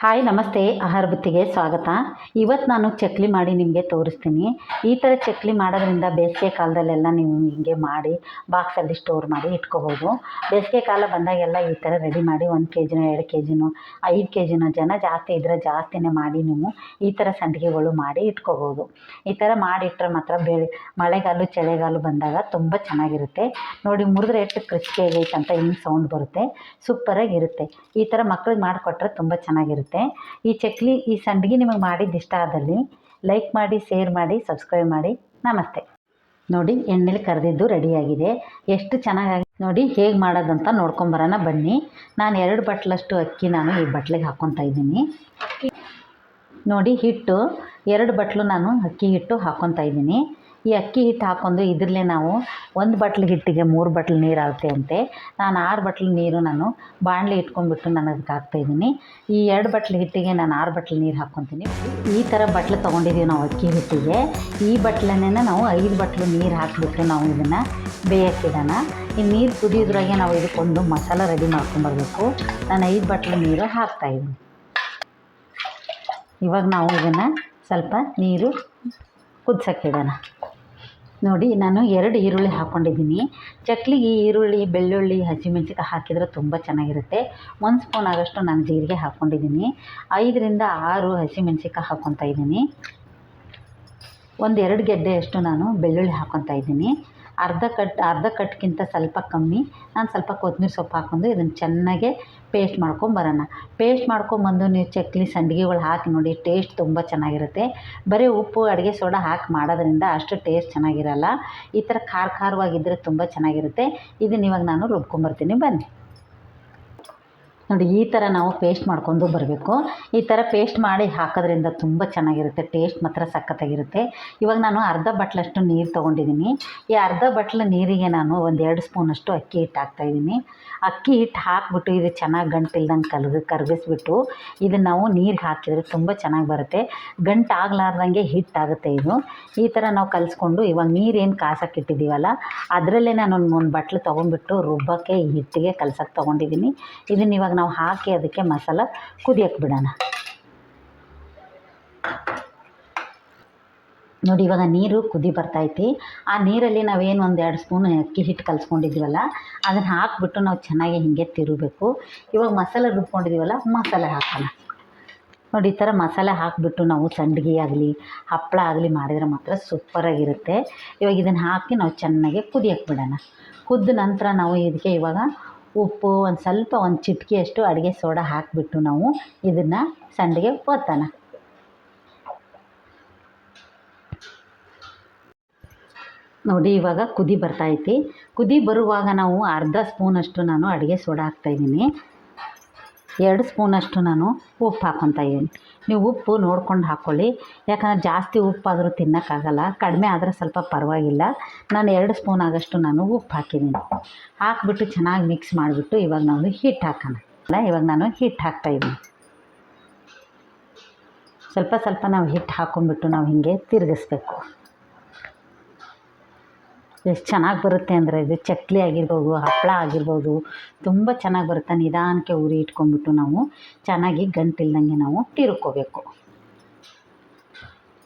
Hi ನಮಸ್ತೆ, ಆಹಾರ ಬುತ್ತಿಗೆ ಸ್ವಾಗತ. ಇವತ್ತು ನಾನು ಚಕ್ಲಿ ಮಾಡಿ ನಿಮಗೆ ತೋರಿಸ್ತೀನಿ. ಈ ಥರ ಚಕ್ಲಿ ಮಾಡೋದ್ರಿಂದ ಬೇಸಿಗೆ ಕಾಲದಲ್ಲೆಲ್ಲ ನೀವು ಹೀಗೆ ಮಾಡಿ ಬಾಕ್ಸಲ್ಲಿ ಸ್ಟೋರ್ ಮಾಡಿ ಇಟ್ಕೋಬೋದು. ಬೇಸಿಗೆ ಕಾಲ ಬಂದಾಗೆಲ್ಲ ಈ ಥರ ರೆಡಿ ಮಾಡಿ 1 ಕೆ ಜಿನೋ 2 ಕೆ ಜಿನೋ 5 ಕೆ ಜಿನೋ ಜನ ಜಾಸ್ತಿ ಇದ್ದರೆ ಜಾಸ್ತಿನೇ ಮಾಡಿ ನೀವು ಈ ಥರ ಸಂಡಿಗೆಗಳು ಮಾಡಿ ಇಟ್ಕೋಬೋದು. ಈ ಥರ ಮಾಡಿಟ್ರೆ ಮಾತ್ರ ಮಳೆಗಾಲ ಚಳಿಗಾಲ ಬಂದಾಗ ತುಂಬ ಚೆನ್ನಾಗಿರುತ್ತೆ. ನೋಡಿ, ಮುರಿದ್ರೆ ಎಷ್ಟು ಕ್ರಿಸ್ಪಿ ಆಗೈತೆ ಅಂತ ಹಿಂಗೆ ಸೌಂಡ್ ಬರುತ್ತೆ. ಸೂಪರಾಗಿರುತ್ತೆ. ಈ ಥರ ಮಕ್ಳಿಗೆ ಮಾಡಿಕೊಟ್ರೆ ತುಂಬ ಚೆನ್ನಾಗಿರುತ್ತೆ. ಈ ಚಕ್ಲಿ, ಈ ಸಂಡಿಗೆ ನಿಮಗೆ ಮಾಡಿದ್ದು ಇಷ್ಟ ಆದಲ್ಲಿ ಲೈಕ್ ಮಾಡಿ, ಶೇರ್ ಮಾಡಿ, ಸಬ್ಸ್ಕ್ರೈಬ್ ಮಾಡಿ. ನಮಸ್ತೆ. ನೋಡಿ, ಎಣ್ಣೆಲಿ ಕರೆದಿದ್ದು ರೆಡಿಯಾಗಿದೆ. ಎಷ್ಟು ಚೆನ್ನಾಗಿ ನೋಡಿ ಹೇಗೆ ಮಾಡೋದಂತ ನೋಡ್ಕೊಂಬರೋಣ ಬನ್ನಿ. ನಾನು 2 ಬಟ್ಲಷ್ಟು ಅಕ್ಕಿ ನಾನು ಈ ಬಟ್ಲಿಗೆ ಹಾಕ್ಕೊತಾ ಇದ್ದೀನಿ. ನೋಡಿ, ಹಿಟ್ಟು 2 ಬಟ್ಲು ನಾನು ಅಕ್ಕಿ ಹಿಟ್ಟು ಹಾಕ್ಕೊತಾ ಇದ್ದೀನಿ. ಈ ಅಕ್ಕಿ ಹಿಟ್ಟು ಹಾಕ್ಕೊಂಡು ಇದರಲ್ಲೇ ನಾವು 1 ಬಟ್ಲು ಹಿಟ್ಟಿಗೆ 3 ಬಟ್ಲು ನೀರು ಹಾಕ್ತೇವಂತೆ. ನಾನು 6 ಬಟ್ಲು ನೀರು ನಾನು ಬಾಣಲೆ ಇಟ್ಕೊಂಡ್ಬಿಟ್ಟು ನಾನು ಅದಕ್ಕೆ ಹಾಕ್ತಾಯಿದ್ದೀನಿ. ಈ 2 ಬಟ್ಲು ಹಿಟ್ಟಿಗೆ ನಾನು 6 ಬಟ್ಲು ನೀರು ಹಾಕ್ಕೊತೀನಿ. ಈ ಥರ ಬಟ್ಲು ತೊಗೊಂಡಿದ್ದೀವಿ ನಾವು ಅಕ್ಕಿ ಹಿಟ್ಟಿಗೆ. ಈ ಬಟ್ಲನ್ನೇ ನಾವು 5 ಬಟ್ಲು ನೀರು ಹಾಕಿಬಿಟ್ಟು ನಾವು ಇದನ್ನು ಬೇಯಕ್ಕಿಡೋಣ. ಈ ನೀರು ಕುದಿಯೋದ್ರಾಗೆ ನಾವು ಇದಕ್ಕೊಂದು ಮಸಾಲ ರೆಡಿ ಮಾಡ್ಕೊಂಬರ್ಬೇಕು. ನಾನು 5 ಬಟ್ಲು ನೀರು ಹಾಕ್ತಾಯಿದ್ದೀನಿ. ಇವಾಗ ನಾವು ಇದನ್ನು ಸ್ವಲ್ಪ ನೀರು ಕುದಿಸೋಕ್ಕಿಡೋಣ. ನೋಡಿ, ನಾನು 2 ಈರುಳ್ಳಿ ಹಾಕ್ಕೊಂಡಿದ್ದೀನಿ. ಚಕ್ಲಿಗೆ ಈರುಳ್ಳಿ, ಬೆಳ್ಳುಳ್ಳಿ, ಹಸಿಮೆಣಸಿಕಾಯಿ ಹಾಕಿದರೆ ತುಂಬ ಚೆನ್ನಾಗಿರುತ್ತೆ. 1 ಸ್ಪೂನ್ ಆಗೋಷ್ಟು ನಾನು ಜೀರಿಗೆ ಹಾಕ್ಕೊಂಡಿದ್ದೀನಿ. 5 ರಿಂದ 6 ಹಸಿಮೆಣಸಿಕಾಯಿ ಹಾಕ್ಕೊತಾ ಇದ್ದೀನಿ. 1-2 ಗೆಡ್ಡೆಯಷ್ಟು ನಾನು ಬೆಳ್ಳುಳ್ಳಿ ಹಾಕ್ಕೊತಾ ಇದ್ದೀನಿ. ಅರ್ಧ ಕಟ್ಗಿಂತ ಸ್ವಲ್ಪ ಕಮ್ಮಿ ನಾನು ಸ್ವಲ್ಪ ಕೊತ್ತಂಬರಿ ಸೊಪ್ಪು ಹಾಕ್ಕೊಂಡು ಇದನ್ನು ಚೆನ್ನಾಗೆ ಪೇಸ್ಟ್ ಮಾಡ್ಕೊಂಬರೋಣ. ಪೇಸ್ಟ್ ಮಾಡ್ಕೊಂಬಂದು ನೀವು ಚಕ್ಲಿ ಸಂಡಿಗೆಗಳು ಹಾಕಿ ನೋಡಿ, ಟೇಸ್ಟ್ ತುಂಬ ಚೆನ್ನಾಗಿರುತ್ತೆ. ಬರೀ ಉಪ್ಪು, ಅಡುಗೆ ಸೋಡಾ ಹಾಕಿ ಮಾಡೋದ್ರಿಂದ ಅಷ್ಟು ಟೇಸ್ಟ್ ಚೆನ್ನಾಗಿರಲ್ಲ. ಈ ಥರ ಖಾರವಾಗಿದ್ದರೆ ತುಂಬ ಚೆನ್ನಾಗಿರುತ್ತೆ. ಇದನ್ನು ಇವಾಗ ನಾನು ರುಬ್ಕೊಂಬರ್ತೀನಿ ಬನ್ನಿ. ನೋಡಿ, ಈ ಥರ ನಾವು ಪೇಸ್ಟ್ ಮಾಡ್ಕೊಂಡು ಬರಬೇಕು. ಈ ಥರ ಪೇಸ್ಟ್ ಮಾಡಿ ಹಾಕೋದ್ರಿಂದ ತುಂಬ ಚೆನ್ನಾಗಿರುತ್ತೆ. ಟೇಸ್ಟ್ ಮಾತ್ರ ಸಖತ್ತಾಗಿರುತ್ತೆ. ಇವಾಗ ನಾನು ಅರ್ಧ ಬಟ್ಲಷ್ಟು ನೀರು ತೊಗೊಂಡಿದ್ದೀನಿ. ಈ ಅರ್ಧ ಬಟ್ಲು ನೀರಿಗೆ ನಾನು 1-2 ಸ್ಪೂನಷ್ಟು ಅಕ್ಕಿ ಹಿಟ್ಟು ಹಾಕ್ತಾಯಿದ್ದೀನಿ. ಅಕ್ಕಿ ಹಿಟ್ಟು ಹಾಕಿಬಿಟ್ಟು ಇದು ಚೆನ್ನಾಗಿ ಗಂಟಿಲ್ದಂಗೆ ಕರಗಿಸ್ಬಿಟ್ಟು ಇದನ್ನು ನಾವು ನೀರಿಗೆ ಹಾಕಿದರೆ ತುಂಬ ಚೆನ್ನಾಗಿ ಬರುತ್ತೆ. ಗಂಟು ಆಗಲಾರ್ದಂಗೆ ಹಿಟ್ಟಾಗುತ್ತೆ ಇದು. ಈ ಥರ ನಾವು ಕಲಿಸ್ಕೊಂಡು ಇವಾಗ ನೀರೇನು ಕಾಸಕ್ಕೆ ಇಟ್ಟಿದ್ದೀವಲ್ಲ ಅದರಲ್ಲೇ ನಾನು ಒಂದು ಬಟ್ಲು ತೊಗೊಂಡ್ಬಿಟ್ಟು ರುಬ್ಬಕ್ಕೆ ಈ ಹಿಟ್ಟಿಗೆ ಕಲ್ಸಕ್ಕೆ ತೊಗೊಂಡಿದ್ದೀನಿ. ಇದನ್ನು ಇವಾಗ ನಾವು ಹಾಕಿ ಅದಕ್ಕೆ ಮಸಾಲ ಕುದಿಯಕ್ಕೆ ಬಿಡೋಣ. ನೋಡಿ, ಇವಾಗ ನೀರು ಕುದಿ ಬರ್ತೈತಿ. ಆ ನೀರಲ್ಲಿ ನಾವೇನು 1-2 ಸ್ಪೂನ್ ಅಕ್ಕಿ ಹಿಟ್ಟು ಕಲಿಸ್ಕೊಂಡಿದ್ದೀವಲ್ಲ ಅದನ್ನು ಹಾಕಿಬಿಟ್ಟು ನಾವು ಚೆನ್ನಾಗಿ ಹೀಗೆ ತಿರುಗಬೇಕು. ಇವಾಗ ಮಸಾಲೆ ರುಬ್ಕೊಂಡಿದ್ದೀವಲ್ಲ ಮಸಾಲೆ ಹಾಕೋಣ. ನೋಡಿ, ಈ ಥರ ಮಸಾಲೆ ಹಾಕಿಬಿಟ್ಟು ನಾವು ಸಂಡಿಗೆ ಆಗಲಿ ಹಪ್ಪಳ ಆಗಲಿ ಮಾಡಿದರೆ ಮಾತ್ರ ಸೂಪರಾಗಿರುತ್ತೆ. ಇವಾಗ ಇದನ್ನು ಹಾಕಿ ನಾವು ಚೆನ್ನಾಗಿ ಕುದಿಯಕ್ಕೆ ಬಿಡೋಣ. ಕುದ್ದ ನಂತರ ನಾವು ಇದಕ್ಕೆ ಇವಾಗ ಉಪ್ಪು, ಒಂದು ಚಿಟಿಕೆಯಷ್ಟು ಅಡುಗೆ ಸೋಡಾ ಹಾಕಿಬಿಟ್ಟು ನಾವು ಇದನ್ನು ಸಂಡಿಗೆ ಒತ್ತೋಣ. ನೋಡಿ, ಇವಾಗ ಕುದಿ ಬರ್ತೈತಿ. ಕುದಿ ಬರುವಾಗ ನಾವು ಅರ್ಧ ಸ್ಪೂನಷ್ಟು ನಾನು ಅಡುಗೆ ಸೋಡಾ ಹಾಕ್ತಾಯಿದ್ದೀನಿ. 2 ಸ್ಪೂನಷ್ಟು ನಾನು ಉಪ್ಪು ಹಾಕ್ಕೊತಾ ಇದ್ದೀನಿ. ನೀವು ಉಪ್ಪು ನೋಡ್ಕೊಂಡು ಹಾಕ್ಕೊಳ್ಳಿ, ಯಾಕಂದರೆ ಜಾಸ್ತಿ ಉಪ್ಪಾದರೂ ತಿನ್ನೋಕ್ಕಾಗಲ್ಲ. ಕಡಿಮೆ ಆದರೆ ಸ್ವಲ್ಪ ಪರವಾಗಿಲ್ಲ. ನಾನು 2 ಸ್ಪೂನ್ ಆಗೋಷ್ಟು ನಾನು ಉಪ್ಪು ಹಾಕಿದ್ದೀನಿ. ಹಾಕಿಬಿಟ್ಟು ಚೆನ್ನಾಗಿ ಮಿಕ್ಸ್ ಮಾಡಿಬಿಟ್ಟು ಇವಾಗ ನಾವು ಹಿಟ್ಟು ಹಾಕೋಣ. ಇವಾಗ ನಾನು ಹಿಟ್ಟು ಹಾಕ್ತಾಯಿದ್ದೀನಿ. ಸ್ವಲ್ಪ ನಾವು ಹಿಟ್ಟು ಹಾಕ್ಕೊಂಬಿಟ್ಟು ನಾವು ಹೀಗೆ ತಿರುಗಿಸ್ಬೇಕು. ಎಷ್ಟು ಚೆನ್ನಾಗಿ ಬರುತ್ತೆ ಅಂದರೆ ಇದು ಚಕ್ಲಿ ಆಗಿರ್ಬೋದು, ಹಪ್ಪಳ ಆಗಿರ್ಬೋದು, ತುಂಬ ಚೆನ್ನಾಗಿ ಬರುತ್ತೆ. ನಿಧಾನಕ್ಕೆ ಉರಿ ಇಟ್ಕೊಂಡ್ಬಿಟ್ಟು ನಾವು ಚೆನ್ನಾಗಿ ಗಂಟಿಲ್ದಂಗೆ ನಾವು ತಿರ್ಕೋಬೇಕು.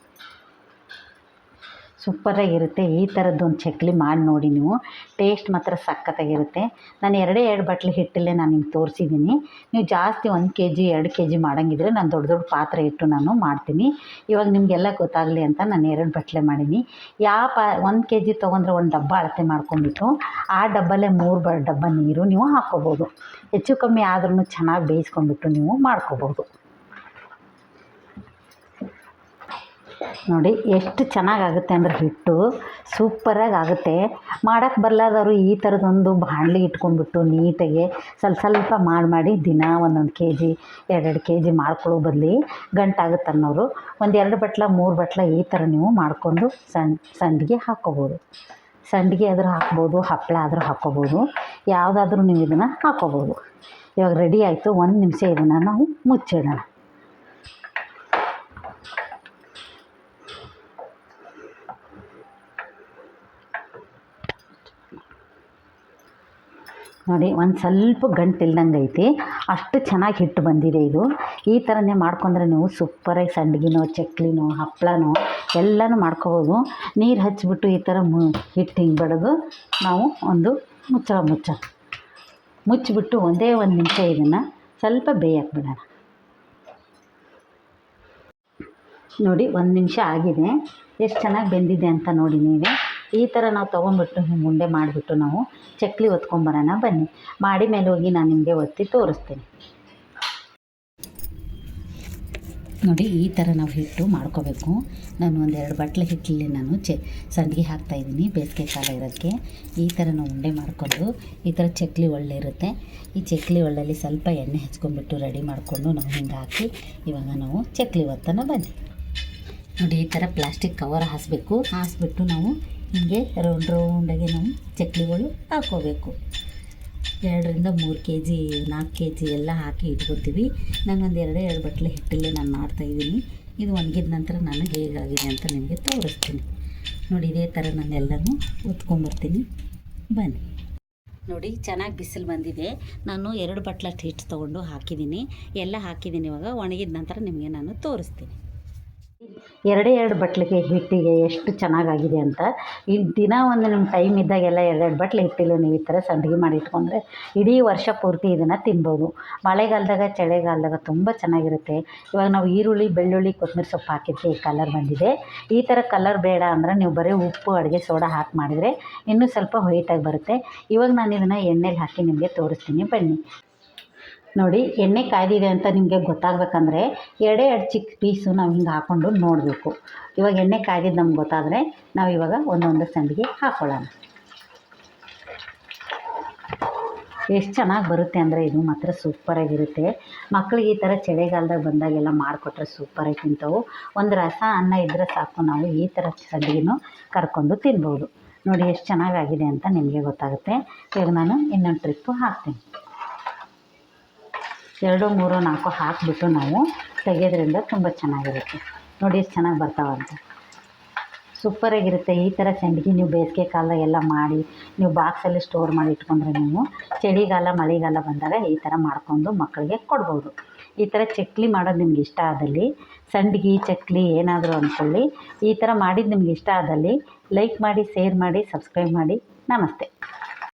ಸೂಪರಾಗಿರುತ್ತೆ. ಈ ಥರದ್ದೊಂದು ಚಕ್ಲಿ ಮಾಡಿ ನೋಡಿ ನೀವು, ಟೇಸ್ಟ್ ಮಾತ್ರ ಸಖತ್ತಾಗಿರುತ್ತೆ. ನಾನು 2 ಬಟ್ಲು ಹಿಟ್ಟಲ್ಲೇ ನಾನು ನಿಮ್ಗೆ ತೋರಿಸಿದ್ದೀನಿ. ನೀವು ಜಾಸ್ತಿ 1 ಕೆ ಜಿ 2 ಕೆ ಜಿ ಮಾಡೋಂಗಿದ್ರೆ ನಾನು ದೊಡ್ಡ ಪಾತ್ರೆ ಇಟ್ಟು ನಾನು ಮಾಡ್ತೀನಿ. ಇವಾಗ ನಿಮಗೆಲ್ಲ ಗೊತ್ತಾಗಲಿ ಅಂತ ನಾನು 2 ಬಟ್ಲೆ ಮಾಡೀನಿ. 1 ಕೆ ಜಿ ತೊಗೊಂಡ್ರೆ 1 ಡಬ್ಬ ಅಳತೆ ಮಾಡ್ಕೊಂಡ್ಬಿಟ್ಟು ಆ ಡಬ್ಬಲ್ಲೇ 3 ಡಬ್ಬ ನೀರು ನೀವು ಹಾಕ್ಕೋಬೋದು. ಹೆಚ್ಚು ಕಮ್ಮಿ ಆದ್ರೂ ಚೆನ್ನಾಗಿ ಬೇಯಿಸ್ಕೊಂಡ್ಬಿಟ್ಟು ನೀವು ಮಾಡ್ಕೋಬೋದು. ನೋಡಿ, ಎಷ್ಟು ಚೆನ್ನಾಗಾಗುತ್ತೆ ಅಂದರೆ ಹಿಟ್ಟು ಸೂಪರಾಗಿ ಆಗುತ್ತೆ. ಮಾಡೋಕ್ಕೆ ಬರಲಾದವರು ಈ ಥರದೊಂದು ಬಾಣಲೆ ಇಟ್ಕೊಂಡ್ಬಿಟ್ಟು ನೀಟಾಗಿ ಸ್ವಲ್ಪ ಮಾಡಿ ದಿನ 1 ಕೆ ಜಿ 2 ಕೆ ಜಿ ಮಾಡ್ಕೊಳ್ಳೋ ಬದಲಿ ಗಂಟಾಗುತ್ತೆ ಅನ್ನೋರು 1-2 ಬಟ್ಲ 3 ಬಟ್ಲ ಈ ಥರ ನೀವು ಮಾಡ್ಕೊಂಡು ಸಂಡಿಗೆ ಹಾಕ್ಕೋಬೋದು. ಸಂಡಿಗೆ ಆದರೂ ಹಾಕ್ಬೋದು, ಹಪ್ಪಳ ಆದರೂ ಹಾಕ್ಕೋಬೋದು, ಯಾವುದಾದ್ರೂ ನೀವು ಇದನ್ನು ಹಾಕ್ಕೋಬೋದು. ಇವಾಗ ರೆಡಿ ಆಯಿತು. 1 ನಿಮಿಷ ಇದನ್ನು ನಾವು ಮುಚ್ಚಿಡೋಣ. ನೋಡಿ ಒಂದು ಸ್ವಲ್ಪ ಗಂಟಿಲ್ದಂಗೆ ಐತಿ, ಅಷ್ಟು ಚೆನ್ನಾಗಿ ಹಿಟ್ಟು ಬಂದಿದೆ ಇದು. ಈ ಥರನೇ ಮಾಡ್ಕೊಂಡ್ರೆ ನೀವು ಸೂಪರಾಗಿ ಸಂಡ್ಗಿನೋ ಚಕ್ಲಿನೋ ಹಪ್ಪಳನೋ ಎಲ್ಲನೂ ಮಾಡ್ಕೋಬೋದು. ನೀರು ಹಚ್ಚಿಬಿಟ್ಟು ಈ ಥರ ಹಿಟ್ಟು ಹಿಂಗೆ ಬಡಿದು ನಾವು ಒಂದು ಮುಚ್ಚಿಬಿಟ್ಟು ಒಂದೇ ಒಂದು ನಿಮಿಷ ಇದನ್ನು ಸ್ವಲ್ಪ ಬೇಯಕ್ಕೆ ಬಿಡೋಣ. ನೋಡಿ 1 ನಿಮಿಷ ಆಗಿದೆ, ಎಷ್ಟು ಚೆನ್ನಾಗಿ ಬೆಂದಿದೆ ಅಂತ ನೋಡಿ ನೀವೇ. ಈ ಥರ ನಾವು ತೊಗೊಂಡ್ಬಿಟ್ಟು ಹಿಂಗೆ ಉಂಡೆ ಮಾಡಿಬಿಟ್ಟು ನಾವು ಚಕ್ಲಿ ಒತ್ಕೊಂಬರೋಣ ಬನ್ನಿ. ಮಾಡಿ ಮೇಲೆ ಹೋಗಿ ನಾನು ನಿಮಗೆ ಒತ್ತಿ ತೋರಿಸ್ತೀನಿ. ನೋಡಿ ಈ ಥರ ನಾವು ಹಿಟ್ಟು ಮಾಡ್ಕೋಬೇಕು. ನಾನು ಒಂದು 2 ಬಟ್ಲು ಹಿಟ್ಟಲ್ಲಿ ನಾನು ಸಂಡ್ಗೆ ಹಾಕ್ತಾಯಿದ್ದೀನಿ ಬೇಸಿಗೆ ಕಾಲ ಇರೋದಕ್ಕೆ. ಈ ಥರ ನಾವು ಉಂಡೆ ಮಾಡಿಕೊಂಡು ಈ ಥರ ಚಕ್ಲಿ ಒಳ್ಳೆ ಇರುತ್ತೆ. ಈ ಚಕ್ಲಿ ಒಳ್ಳಲ್ಲಿ ಸ್ವಲ್ಪ ಎಣ್ಣೆ ಹಚ್ಕೊಂಡ್ಬಿಟ್ಟು ರೆಡಿ ಮಾಡಿಕೊಂಡು ನಾವು ಹಿಂಗೆ ಹಾಕಿ ಇವಾಗ ನಾವು ಚಕ್ಲಿ ಒತ್ತೋಣ ಬನ್ನಿ. ನೋಡಿ ಈ ಥರ ಪ್ಲಾಸ್ಟಿಕ್ ಕವರ್ ಹಾಸ್ಬಿಟ್ಟು ನಾವು ಹೀಗೆ ರೌಂಡಾಗಿ ನಾವು ಚಕ್ಲಿಗಳು ಹಾಕ್ಕೋಬೇಕು. 2ರಿಂದ 3 kg 4 kg ಎಲ್ಲ ಹಾಕಿ ಇಟ್ಕೊತೀವಿ. ನಾನು ಒಂದು 2 ಬಟ್ಲೆ ಹಿಟ್ಟಲ್ಲೇ ನಾನು ಮಾಡ್ತಾಯಿದ್ದೀನಿ. ಇದು ಒಣಗಿದ ನಂತರ ನಾನು ಹೇಗಾಗಿದೆ ಅಂತ ನಿಮಗೆ ತೋರಿಸ್ತೀನಿ. ನೋಡಿ ಇದೇ ಥರ ನಾನೆಲ್ಲನೂ ಒತ್ಕೊಂಬರ್ತೀನಿ ಬನ್ನಿ. ನೋಡಿ ಚೆನ್ನಾಗಿ ಬಿಸಿಲು ಬಂದಿದೆ. ನಾನು 2 ಬಟ್ಲಷ್ಟು ಹಿಟ್ಟು ತೊಗೊಂಡು ಹಾಕಿದ್ದೀನಿ, ಎಲ್ಲ ಹಾಕಿದ್ದೀನಿ. ಇವಾಗ ಒಣಗಿದ ನಂತರ ನಿಮಗೆ ನಾನು ತೋರಿಸ್ತೀನಿ. 2 ಬಟ್ಲಿಗೆ ಹಿಟ್ಟಿಗೆ ಎಷ್ಟು ಚೆನ್ನಾಗಾಗಿದೆ ಅಂತ. ಈ ದಿನ ಒಂದು ನಿಮ್ಮ ಟೈಮ್ ಇದ್ದಾಗೆಲ್ಲ 2 ಬಟ್ಲು ಹಿಟ್ಟಿಲ್ಲ ನೀವು ಈ ಥರ ಸಂಡ್ಗೆ ಮಾಡಿ ಇಟ್ಕೊಂಡ್ರೆ ಇಡೀ ವರ್ಷ ಪೂರ್ತಿ ಇದನ್ನು ತಿನ್ಬೋದು. ಮಳೆಗಾಲದಾಗ ಚಳಿಗಾಲದಾಗ ತುಂಬ ಚೆನ್ನಾಗಿರುತ್ತೆ. ಇವಾಗ ನಾವು ಈರುಳ್ಳಿ ಬೆಳ್ಳುಳ್ಳಿ ಕೊತ್ತಂಬರಿ ಸೊಪ್ಪು ಹಾಕಿದ್ದಕ್ಕೆ ಈ ಕಲರ್ ಬಂದಿದೆ. ಈ ಥರ ಕಲರ್ ಬೇಡ ಅಂದರೆ ನೀವು ಬರೀ ಉಪ್ಪು ಅಡುಗೆ ಸೋಡಾ ಹಾಕಿ ಮಾಡಿದರೆ ಇನ್ನೂ ಸ್ವಲ್ಪ ವೈಟಾಗಿ ಬರುತ್ತೆ. ಇವಾಗ ನಾನು ಇದನ್ನು ಎಣ್ಣೆಲಿ ಹಾಕಿ ನಿಮಗೆ ತೋರಿಸ್ತೀನಿ ಬನ್ನಿ. ನೋಡಿ ಎಣ್ಣೆ ಕಾಯ್ದಿದೆ ಅಂತ ನಿಮಗೆ ಗೊತ್ತಾಗಬೇಕಂದ್ರೆ 2 ಚಿಕ್ಕ ಪೀಸು ನಾವು ಹಿಂಗೆ ಹಾಕ್ಕೊಂಡು ನೋಡಬೇಕು. ಇವಾಗ ಎಣ್ಣೆ ಕಾಯ್ದಿದ್ದು ನಮ್ಗೆ ಗೊತ್ತಾದರೆ ನಾವು ಇವಾಗ ಒಂದೊಂದು ಸಂಡಿಗೆ ಹಾಕ್ಕೊಳ್ಳೋಣ. ಎಷ್ಟು ಚೆನ್ನಾಗಿ ಬರುತ್ತೆ ಅಂದರೆ ಇದು ಮಾತ್ರ ಸೂಪರಾಗಿರುತ್ತೆ. ಮಕ್ಕಳಿಗೆ ಈ ಥರ ಚಳಿಗಾಲದಾಗ ಬಂದಾಗೆಲ್ಲ ಮಾಡಿಕೊಟ್ರೆ ಸೂಪರಾಗಿ ತಿಂತವು. ಒಂದು ರಸ ಅನ್ನ ಇದ್ದರೆ ಸಾಕು, ನಾವು ಈ ಥರ ಸಂಡಿಗೆನೂ ಕರ್ಕೊಂಡು ತಿನ್ಬೋದು. ನೋಡಿ ಎಷ್ಟು ಚೆನ್ನಾಗಾಗಿದೆ ಅಂತ ನಿಮಗೆ ಗೊತ್ತಾಗುತ್ತೆ. ಇವಾಗ ನಾನು ಇನ್ನೊಂದು ಟ್ರಿಪ್ಪು ಹಾಕ್ತೀನಿ. 2 3 4 ಹಾಕಿಬಿಟ್ಟು ನಾವು ತೆಗೆಯೋದ್ರಿಂದ ತುಂಬ ಚೆನ್ನಾಗಿರುತ್ತೆ. ನೋಡಿ ಎಷ್ಟು ಚೆನ್ನಾಗಿ ಬರ್ತಾವಂತ, ಸೂಪರಾಗಿರುತ್ತೆ. ಈ ಥರ ಸಂಡ್ಗೆ ನೀವು ಬೇಸಿಗೆ ಕಾಲದಾಗೆಲ್ಲ ಮಾಡಿ ನೀವು ಬಾಕ್ಸಲ್ಲಿ ಸ್ಟೋರ್ ಮಾಡಿ ಇಟ್ಕೊಂಡ್ರೆ ನೀವು ಚಳಿಗಾಲ ಮಳೆಗಾಲ ಬಂದಾಗ ಈ ಥರ ಮಾಡ್ಕೊಂಡು ಮಕ್ಕಳಿಗೆ ಕೊಡ್ಬೋದು. ಈ ಥರ ಚಕ್ಲಿ ಮಾಡೋದು ನಿಮ್ಗೆ ಇಷ್ಟ ಆದಲ್ಲಿ, ಸಂಡ್ಗೆ ಚಕ್ಲಿ ಏನಾದರೂ ಅಂದ್ಕೊಳ್ಳಿ, ಈ ಥರ ಮಾಡಿದ್ದು ನಿಮ್ಗೆ ಇಷ್ಟ ಆದಲ್ಲಿ ಲೈಕ್ ಮಾಡಿ, ಶೇರ್ ಮಾಡಿ, ಸಬ್ಸ್ಕ್ರೈಬ್ ಮಾಡಿ. ನಮಸ್ತೆ.